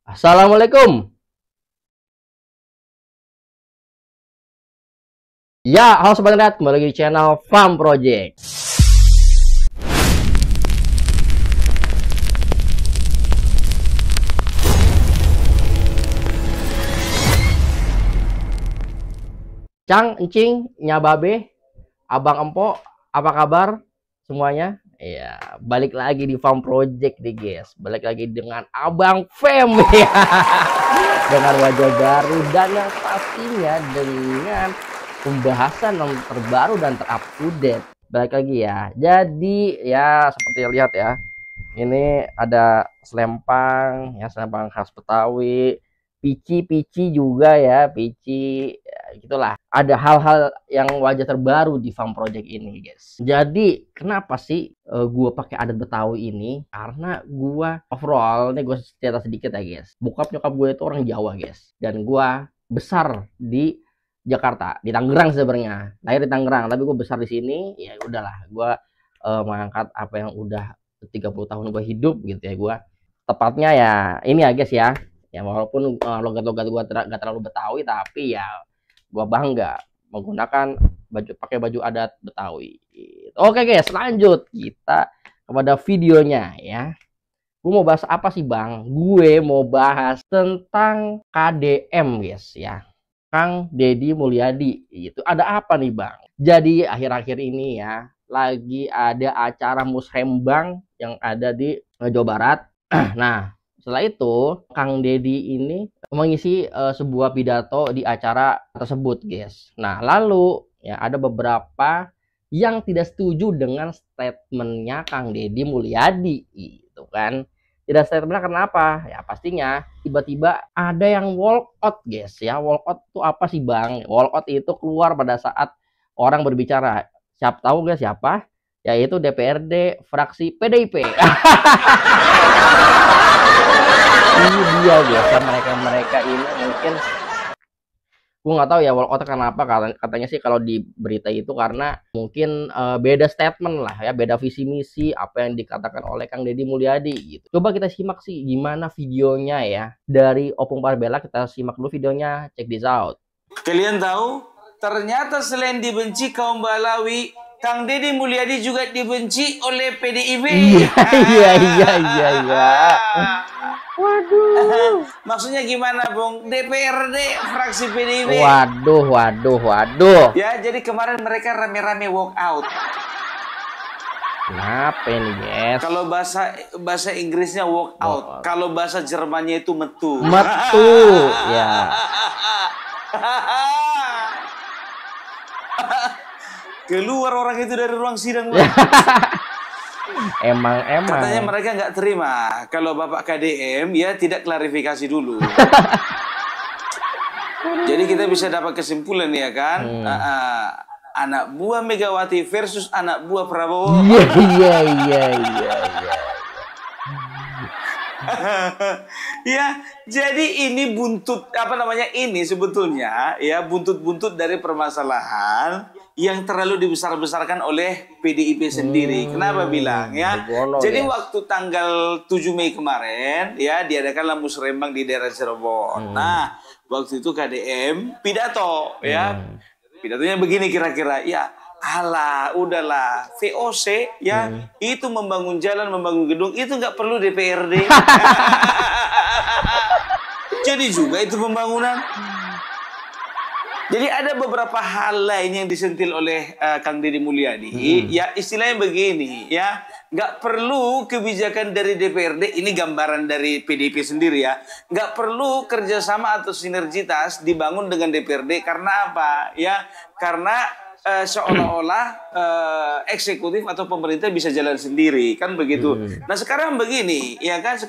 Assalamualaikum. Ya, halo Sobat Internet, kembali lagi di channel Farm Project. Cang, Encing, Nyababe, Abang Empo, apa kabar semuanya? Iya, balik lagi di Farm Project nih guys. Balik lagi dengan Abang Fem ya. Dengan wajah baru dan yang pastinya dengan pembahasan yang terbaru dan terupdate. Balik lagi ya. Jadi ya seperti yang lihat ya. Ini ada selempang ya, selempang khas Betawi. Pici juga ya, pici ya, gitulah. Ada hal-hal yang wajah terbaru di Farm Project ini, guys. Jadi kenapa sih gua pakai adat Betawi ini? Karena gua overall, ini gua cerita sedikit ya, guys. Bokap nyokap gue itu orang Jawa, guys. Dan gua besar di Jakarta, di Tangerang sebenarnya. Lahir di Tangerang, tapi gue besar di sini. Ya udahlah, gua mengangkat apa yang udah 30 tahun gue hidup gitu ya. Gua tepatnya ya ini ya, guys ya. Ya walaupun logat-logat gua gak terlalu Betawi, tapi ya gua bangga menggunakan pakai baju adat Betawi. Oke guys, lanjut kita kepada videonya ya. Gue mau bahas apa sih Bang? Gue mau bahas tentang KDM guys ya. Kang Deddy Mulyadi. Itu ada apa nih Bang? Jadi akhir-akhir ini ya lagi ada acara musrembang yang ada di Jawa Barat. Nah, setelah itu Kang Deddy ini mengisi sebuah pidato di acara tersebut guys. Nah lalu ya ada beberapa yang tidak setuju dengan statementnya Kang Deddy Mulyadi gitu kan. Tidak statementnya kenapa? Ya pastinya tiba-tiba ada yang walk out guys ya. Walk out itu apa sih Bang? Walk out itu keluar pada saat orang berbicara. Siapa tahu nggak siapa? Yaitu DPRD fraksi PDIP. Ini dia biasa mereka ini mungkin gue nggak tahu ya walkout kenapa, katanya sih kalau di berita itu karena mungkin beda statement lah ya, beda visi misi apa yang dikatakan oleh Kang Deddy Mulyadi gitu. Coba kita simak sih gimana videonya ya dari Opung Parbella. Kita simak dulu videonya, check this out. Kalian tahu ternyata selain dibenci kaum Balawi, Kang Deddy Mulyadi juga dibenci oleh PDIP. Iya. Waduh. Maksudnya gimana, Bung? DPRD fraksi PDIP. Waduh. Ya, jadi kemarin mereka rame-rame walk out. Kenapa ini, guys? Kalau bahasa Inggrisnya walk out. Kalau bahasa Jermannya itu metu. Ya. Keluar orang itu dari ruang sidang. Emang. Katanya mereka nggak terima kalau Bapak KDM ya tidak klarifikasi dulu. Jadi kita bisa dapat kesimpulan ya kan, anak buah Megawati versus anak buah Prabowo. Iya. Ya, jadi ini buntut ini sebetulnya ya buntut dari permasalahan yang terlalu dibesar-besarkan oleh PDIP sendiri. Kenapa bilang ya? Jadi waktu tanggal 7 Mei kemarin ya diadakanlah musrembang di daerah Cirebon. Nah, waktu itu KDM pidato ya. Pidatonya begini kira-kira, ya alah, udahlah, VOC ya, itu membangun jalan, membangun gedung, itu nggak perlu DPRD. Jadi juga itu pembangunan. Jadi ada beberapa hal lain yang disentil oleh Kang Deddy Mulyadi. Ya istilahnya begini ya, nggak perlu kebijakan dari DPRD, ini gambaran dari PDIP sendiri ya. Nggak perlu kerjasama atau sinergitas dibangun dengan DPRD, karena apa? Ya, karena seolah-olah eksekutif atau pemerintah bisa jalan sendiri kan begitu. Nah sekarang begini ya kan,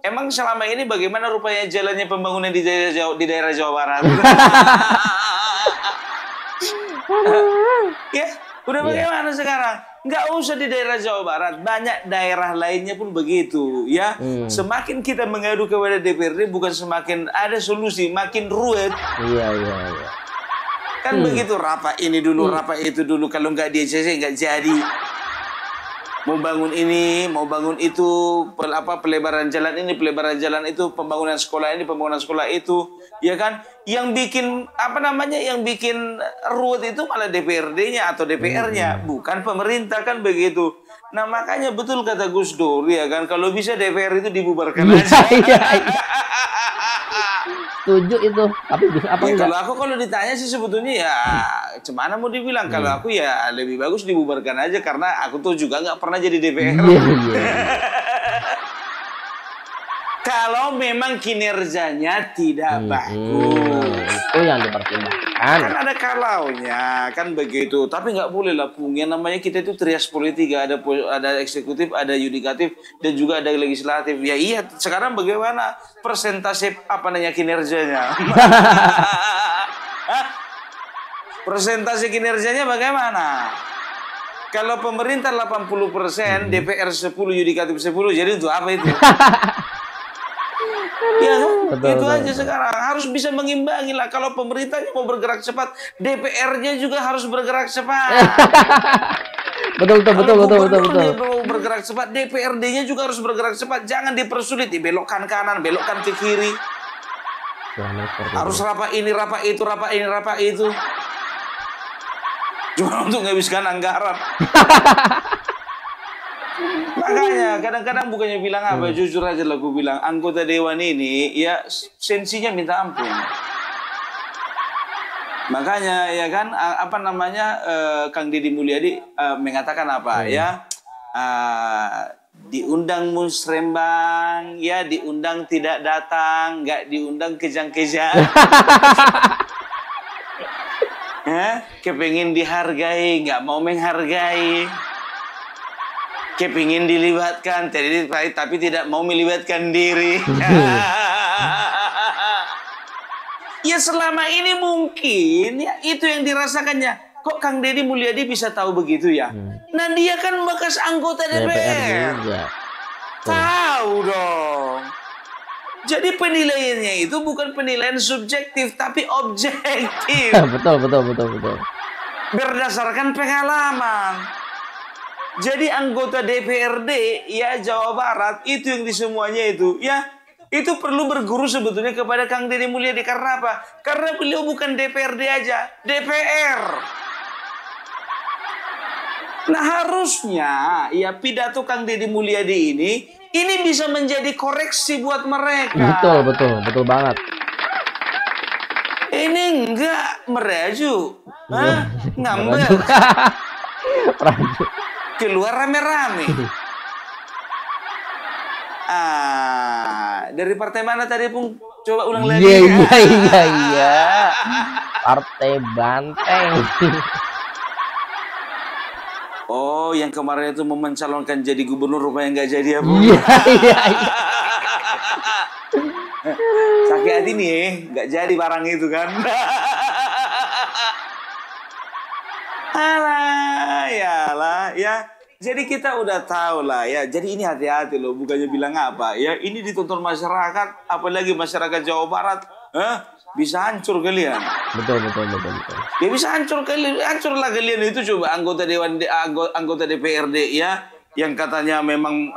emang selama ini bagaimana rupanya jalannya pembangunan di daerah Jawa Barat? Ya udah bagaimana sekarang? Nggak usah di daerah Jawa Barat, banyak daerah lainnya pun begitu ya. Semakin kita mengadu kepada DPRD bukan semakin ada solusi, makin ruwet. Iya. Kan begitu, rapat ini dulu, rapat itu dulu, kalau nggak di ACC nggak jadi. Mau bangun ini, mau bangun itu, pelebaran jalan ini, pelebaran jalan itu, pembangunan sekolah ini, pembangunan sekolah itu, ya kan? Yang bikin yang bikin ruwet itu malah DPRD-nya atau DPR-nya, bukan pemerintah, kan begitu. Nah, makanya betul kata Gus Dur, ya kan, kalau bisa DPR itu dibubarkan aja. Setuju itu, tapi bisa apa ya, enggak? kalau ditanya sih sebetulnya ya gimana mau dibilang, kalau aku ya lebih bagus dibubarkan aja, karena aku tuh juga nggak pernah jadi DPR. Kalau memang kinerjanya tidak bagus, itu yang dipertimbangkan. kan ada kalaunya, kan begitu. Tapi nggak boleh lah, Pung. Yang namanya kita itu trias politik, ada eksekutif, ada yudikatif, dan juga ada legislatif. Ya iya, sekarang bagaimana persentase kinerjanya? Persentase kinerjanya bagaimana? Kalau pemerintah 80%, DPR 10, yudikatif 10, jadi untuk apa itu? Ya, itu aja sekarang harus bisa mengimbangi lah. Kalau pemerintahnya mau bergerak cepat, DPR-nya juga harus bergerak cepat. betul. Mau bergerak cepat, DPRD-nya juga harus bergerak cepat. Jangan dipersulit, dibelokkan kanan, belokkan ke kiri. Harus rapat ini, rapat itu, rapat ini, rapat itu. Cuma untuk menghabiskan anggaran. Makanya kadang-kadang bukannya bilang apa, jujur aja lah gue bilang, anggota dewan ini ya sensinya minta ampun. Makanya ya kan Kang Deddy Mulyadi mengatakan apa ya, diundang musrembang, ya diundang tidak datang, nggak diundang kejang-kejang. Kepengin dihargai, nggak mau menghargai. Kepingin dilibatkan, tapi tidak mau melibatkan diri. Ya selama ini mungkin ya itu yang dirasakannya. Kok Kang Deddy Mulyadi bisa tahu begitu ya? Nah dia kan bekas anggota DPR. Tahu dong. Jadi penilaiannya itu bukan penilaian subjektif, tapi objektif. Betul. Berdasarkan pengalaman. Jadi anggota DPRD ya Jawa Barat itu yang di semuanya itu ya, itu perlu berguru sebetulnya kepada Kang Deddy Mulyadi. Karena apa? Karena beliau bukan DPRD aja, DPR. Nah harusnya ya pidato Kang Deddy Mulyadi ini bisa menjadi koreksi buat mereka. Betul banget. Ini enggak merajuk, ngambek. Keluar rame-rame. Dari partai mana tadi, Pung? Coba ulang lagi. Iya. Partai Banteng. Oh, yang kemarin itu mau mencalonkan jadi gubernur, rupanya nggak jadi ya, Pung? Iya. Sakit hati nih, nggak jadi barang itu kan. Ya. Jadi kita udah tahu lah ya. Jadi ini hati-hati loh, bukannya bilang apa ya. Ini ditonton masyarakat, apalagi masyarakat Jawa Barat, bisa hancur kalian. Betul. Ya bisa hancurlah kalian itu. Coba anggota DPRD ya, yang katanya memang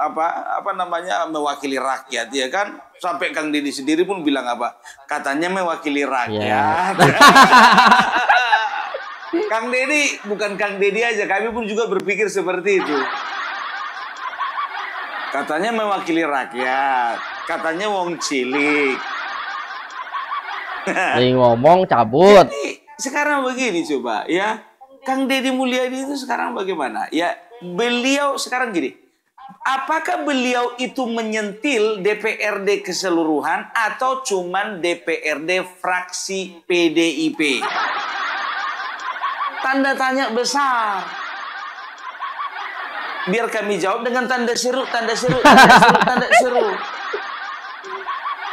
mewakili rakyat ya kan. Sampai Kang Deddy sendiri pun bilang apa? Katanya mewakili rakyat. Kang Deddy, bukan Kang Deddy aja, kami pun juga berpikir seperti itu. Katanya mewakili rakyat, katanya wong cilik. Jadi ngomong cabut. Jadi, sekarang begini coba ya, Kang Deddy Mulyadi itu sekarang bagaimana? Ya beliau sekarang gini, apakah beliau itu menyentil DPRD keseluruhan atau cuman DPRD fraksi PDIP? Tanda tanya besar. Biar kami jawab dengan tanda seru.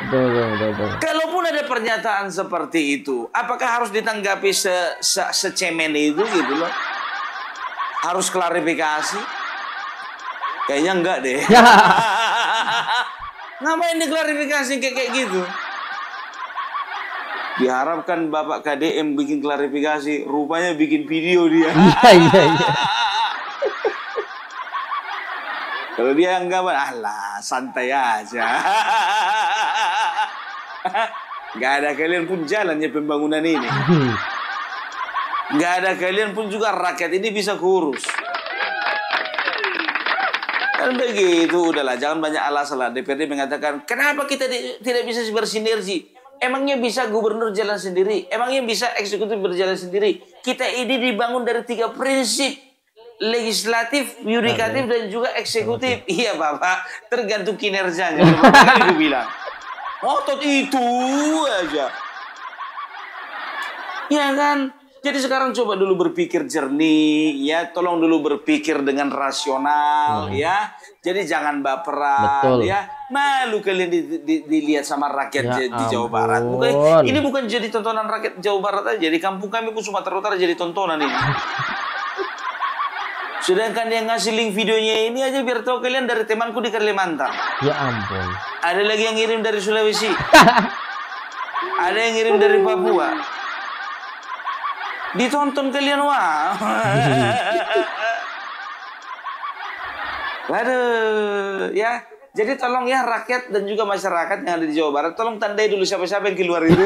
Betul. Kalaupun ada pernyataan seperti itu, apakah harus ditanggapi secemen itu gitu loh? Harus klarifikasi? Kayaknya enggak deh. Ngapain diklarifikasi kayak gitu? Diharapkan Bapak KDM bikin klarifikasi, rupanya bikin video dia. Iya. Kalau dia anggapan, alah santai aja. Gak ada kalian pun jalannya pembangunan ini. Gak ada kalian pun juga rakyat ini bisa kurus. Dan begitu, udahlah, jangan banyak alasan lah. DPRD mengatakan, kenapa kita tidak bisa bersinergi? Emangnya bisa gubernur jalan sendiri? Emangnya bisa eksekutif berjalan sendiri? Kita ini dibangun dari 3 prinsip. Legislatif, yudikatif, dan juga eksekutif. Iya Bapak, tergantung kinerjanya. Makanya gue bilang, otot itu aja. Ya kan? Jadi sekarang coba dulu berpikir jernih, ya. Tolong dulu berpikir dengan rasional, ya. Jadi jangan baperan, Betul. ya. Malu kalian dilihat sama rakyat Ya di Jawa Barat. Ini bukan jadi tontonan rakyat Jawa Barat aja. Di kampung kami pun Sumatera Utara jadi tontonan ini. Sedangkan yang ngasih link videonya ini aja biar tahu kalian dari temanku di Kalimantan. Ya ampun. Ada lagi yang ngirim dari Sulawesi. Ada yang ngirim dari Papua. Ditonton kalian, wah. Waduh, ya. Jadi tolong ya rakyat dan juga masyarakat yang ada di Jawa Barat, tolong tandai dulu siapa-siapa yang keluar itu.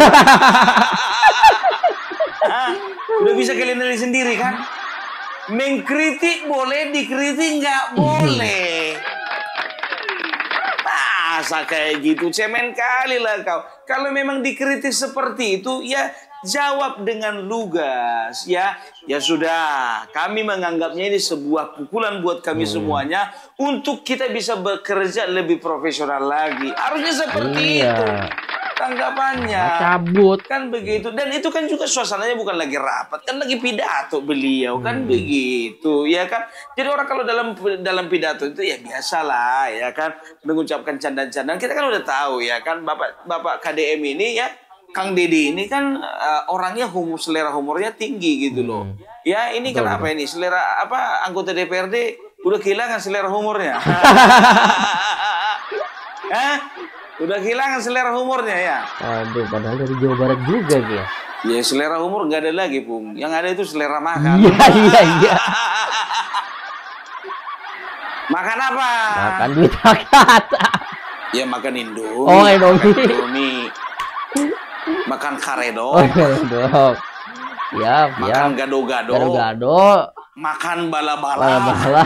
Udah bisa kalian lihat sendiri kan? Mengkritik boleh, dikritik nggak boleh. Masa kayak gitu, cemen kali lah kau. Kalau memang dikritik seperti itu, ya jawab dengan lugas, ya. Ya sudah, kami menganggapnya ini sebuah pukulan buat kami semuanya untuk kita bisa bekerja lebih profesional lagi. Harusnya seperti itu tanggapannya. Cabut Kan begitu. Dan itu kan juga suasananya bukan lagi rapat, kan lagi pidato beliau, kan begitu, ya kan. Jadi orang kalau dalam pidato itu ya biasalah, ya kan, mengucapkan candaan-candaan. Kita kan udah tahu, ya kan, Bapak KDM ini, ya, Kang Deddy ini kan orangnya selera humornya tinggi gitu loh. Ya ini Betul, kenapa ini selera apa anggota DPRD udah kehilangan selera humornya. Udah kehilangan selera humornya ya. Aduh, padahal dari Jawa Barat juga ya. Ya selera humor nggak ada lagi Pung. Yang ada itu selera makan. Iya. Makan apa? Makan duit rakyat. Ya makan Indomie. Oh, Indomie. Makan Indomie. Makan karedok. Oh, dok. Siap, Makan gado-gado. Gado-gado. Makan bala-bala. Bala-bala.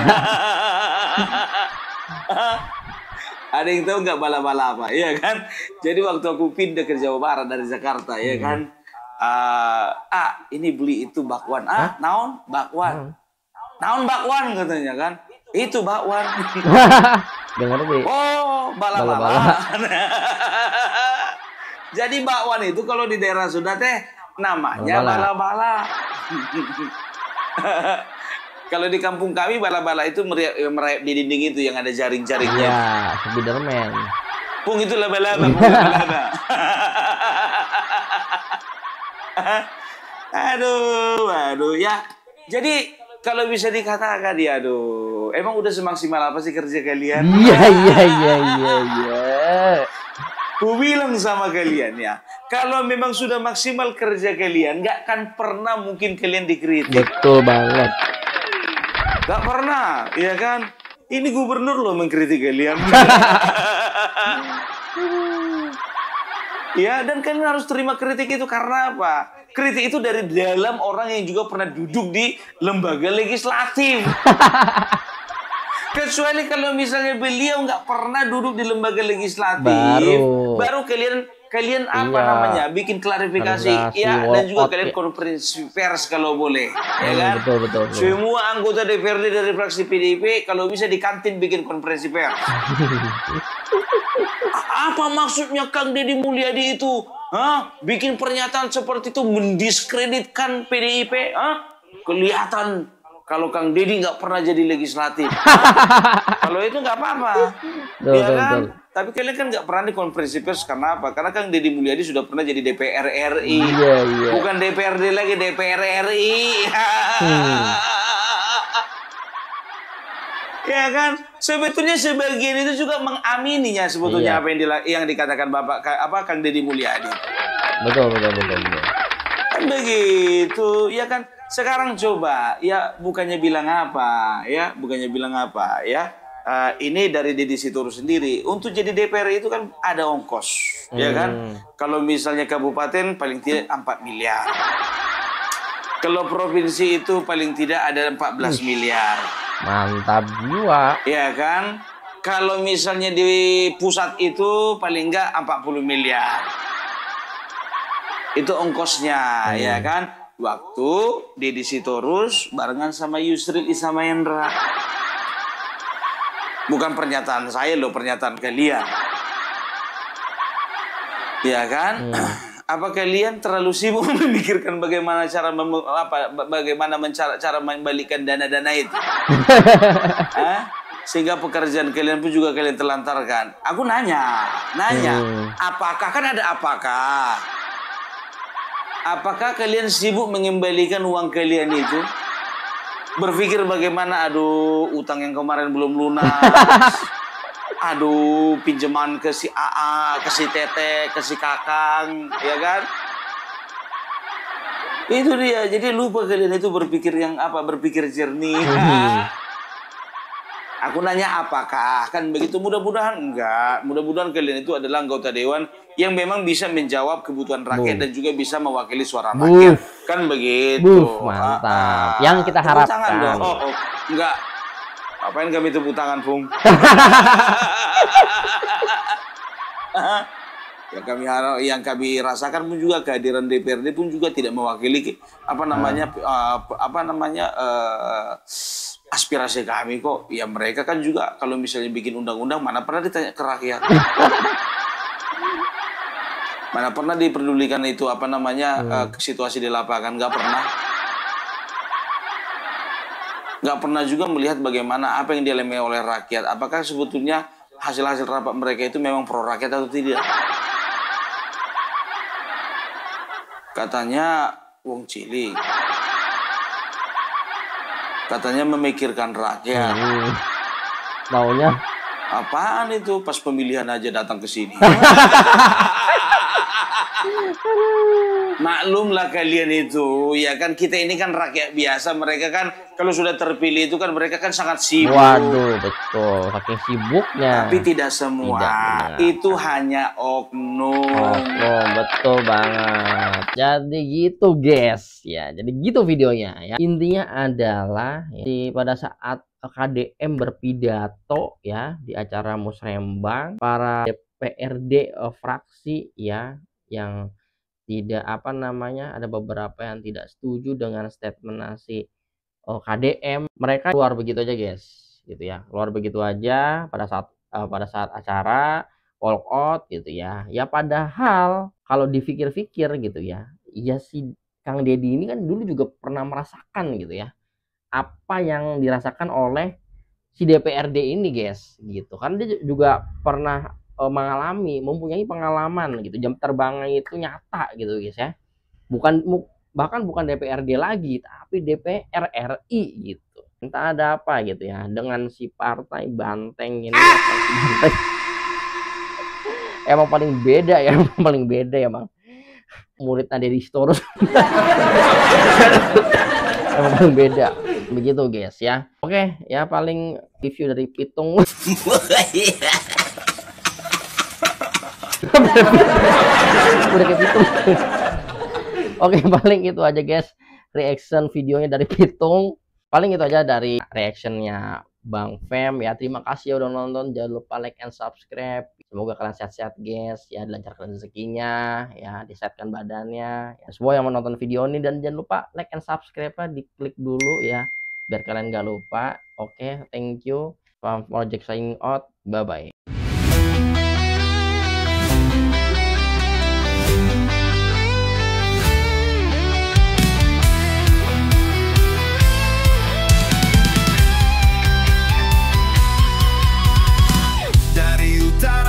Ada yang tahu nggak bala-bala apa? Iya kan? Jadi waktu aku pindah ke Jawa Barat dari Jakarta, ya kan? Ini beli itu bakwan. Naon? Bakwan. Naon bakwan katanya kan? Itu bakwan. Dengar deh. Oh, bala-bala. Jadi bakwan itu kalau di daerah Sunda teh namanya bala-bala. Kalau di kampung kami bala-bala itu merayap di dinding itu yang ada jaring-jaringnya. Iya, Spiderman. Pung itu laba-laba, Pung laba-laba. Aduh, ya. Jadi kalau bisa dikatakan ya, aduh, emang udah semaksimal apa sih kerja kalian? Iya. Ku bilang sama kalian ya, kalau memang sudah maksimal kerja kalian, nggak akan pernah mungkin kalian dikritik. Betul banget. Nggak pernah, ya kan? Ini gubernur loh mengkritik kalian. Ya, dan kalian harus terima kritik itu karena apa? Kritik itu dari dalam orang yang juga pernah duduk di lembaga legislatif. Kecuali kalau misalnya beliau nggak pernah duduk di lembaga legislatif, baru kalian apa namanya bikin klarifikasi, ya, dan juga kalian konferensi pers kalau boleh, ya kan? Betul. Semua anggota DPRD dari fraksi PDIP kalau bisa di kantin bikin konferensi pers. Apa maksudnya Kang Deddy Mulyadi itu? Bikin pernyataan seperti itu mendiskreditkan PDIP? Kelihatan kalau Kang Deddy nggak pernah jadi legislatif. Kalau itu nggak apa-apa. Ya kan? Tapi kalian kan nggak pernah di konferensi pers karena apa? Karena Kang Deddy Mulyadi sudah pernah jadi DPR RI. Iya. Bukan DPRD lagi, DPR RI. Ya kan? Sebetulnya sebagian itu juga mengamininya sebetulnya apa yang dikatakan Kang Deddy Mulyadi. Betul. Kan begitu, ya kan? Sekarang coba, ya bukannya bilang apa, ya ini dari Deddy Sitorus sendiri. Untuk jadi DPR itu kan ada ongkos, ya kan? Kalau misalnya kabupaten paling tidak 4 miliar. Kalau provinsi itu paling tidak ada 14 miliar. Mantap jiwa. Ya kan? Kalau misalnya di pusat itu paling enggak 40 miliar. Itu ongkosnya, ya kan? Waktu Deddy Sitorus barengan sama Yusril Isamahendra. Bukan pernyataan saya loh, pernyataan kalian. Ya kan? Apa kalian terlalu sibuk memikirkan bagaimana cara cara membalikkan dana-dana itu? Sehingga pekerjaan kalian pun juga kalian telantarkan. Aku nanya, apakah kan ada apakah? Apakah kalian sibuk mengembalikan uang kalian itu? Berpikir bagaimana, aduh utang yang kemarin belum lunas, aduh pinjaman ke si AA, ke si Tete, ke si Kakang, ya kan? Itu dia. Jadi lupa kalian itu berpikir yang apa? Berpikir jernih. Aku nanya apakah, kan begitu? Mudah-mudahan enggak. Mudah-mudahan kalian itu adalah anggota dewan yang memang bisa menjawab kebutuhan rakyat dan juga bisa mewakili suara rakyat. Kan begitu. Mantap. Yang kita harapkan. Tangan dong. Enggak. Apain kami tepuk tangan, Pung? yang kami rasakan pun juga kehadiran DPRD pun juga tidak mewakili aspirasi kami kok. Ya mereka kan juga kalau misalnya bikin undang-undang mana pernah ditanya ke rakyat. Mana pernah diperdulikan itu situasi di lapangan, nggak pernah. Nggak pernah juga melihat bagaimana apa yang dialami oleh rakyat. Apakah sebetulnya hasil-hasil rapat mereka itu memang pro rakyat atau tidak? Katanya wong cilik. Katanya memikirkan rakyat. Taunya apaan itu? Pas pemilihan aja datang ke sini. Maklumlah kalian itu, ya kan, kita ini kan rakyat biasa, mereka kan kalau sudah terpilih itu kan mereka kan sangat sibuk. Waduh, betul, saking sibuknya. Tapi tidak semua, itu hanya oknum. Oknum, betul banget. Jadi gitu guys, ya, jadi gitu videonya ya. Intinya adalah pada saat KDM berpidato ya di acara Musrembang, para DPRD fraksi ya yang tidak ada beberapa yang tidak setuju dengan statement si KDM, mereka keluar begitu aja guys, gitu ya, keluar begitu aja pada saat acara walk out gitu ya. Ya padahal kalau dipikir-pikir gitu ya si Kang Deddy ini kan dulu juga pernah merasakan gitu ya apa yang dirasakan oleh si DPRD ini guys, gitu kan. Dia juga pernah mempunyai pengalaman gitu, jam terbangnya itu nyata gitu guys ya, bahkan bukan DPRD lagi tapi DPR RI gitu. Entah ada apa gitu ya dengan si partai banteng ini. Emang paling beda ya, emang muridnya Deddy Sitorus. Emang paling beda begitu guys ya. Oke ya, paling review dari Pitung. Udah kayak Pitung. Oke, paling itu aja guys reaction videonya dari Pitung. Paling itu aja dari reactionnya Bang Fem ya. Terima kasih ya udah nonton, jangan lupa like and subscribe. Semoga kalian sehat-sehat guys ya, dilancarkan rezekinya ya, disehatkan badannya ya. Semua yang menonton video ini, dan jangan lupa like and subscribe ya, diklik dulu ya biar kalian gak lupa. Oke, thank you. Farm Project signing out, bye bye.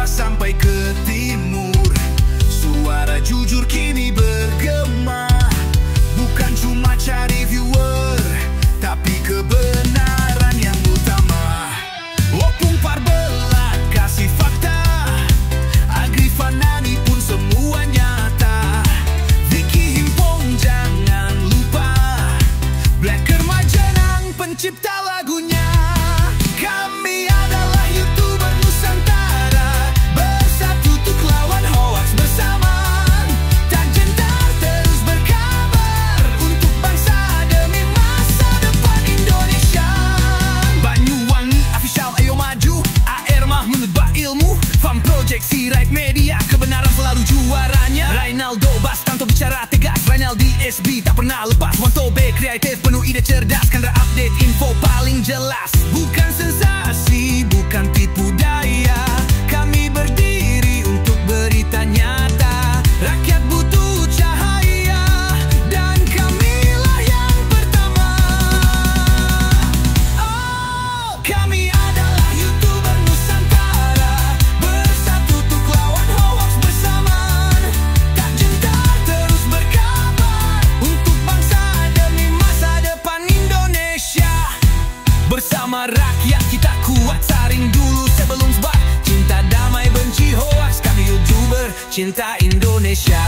Sampai ke timur, suara jujur kini bergema. Bukan cuma cari viewer, tapi kebenaran yang utama. Opung Parbelat kasih fakta, Agrifanani pun semua nyata. Vicky Himpong jangan lupa, Blacker Majenang pencipta lagunya. Kami adalah Project Sirait Media, kebenaran selalu juaranya. Rinaldo Bastanto bicara tegas, Rinaldi SB tak pernah lepas. Wanto B kreatif penuh ide cerdas, Kandra update info paling jelas. Bukan sensasi, bukan tipu daya, kami berdiri untuk berita nyata. Rakyat butuh cahaya dan kamilah yang pertama. Oh, kami adalah YouTuber Nusantara, bersatu untuk lawan hoax bersamaan. Tak gentar terus berkabar untuk bangsa demi masa depan Indonesia. Bersama rakyat kita kuat, saring dulu sebelum sebar. Cinta damai benci hoax, kami YouTuber cinta Indonesia.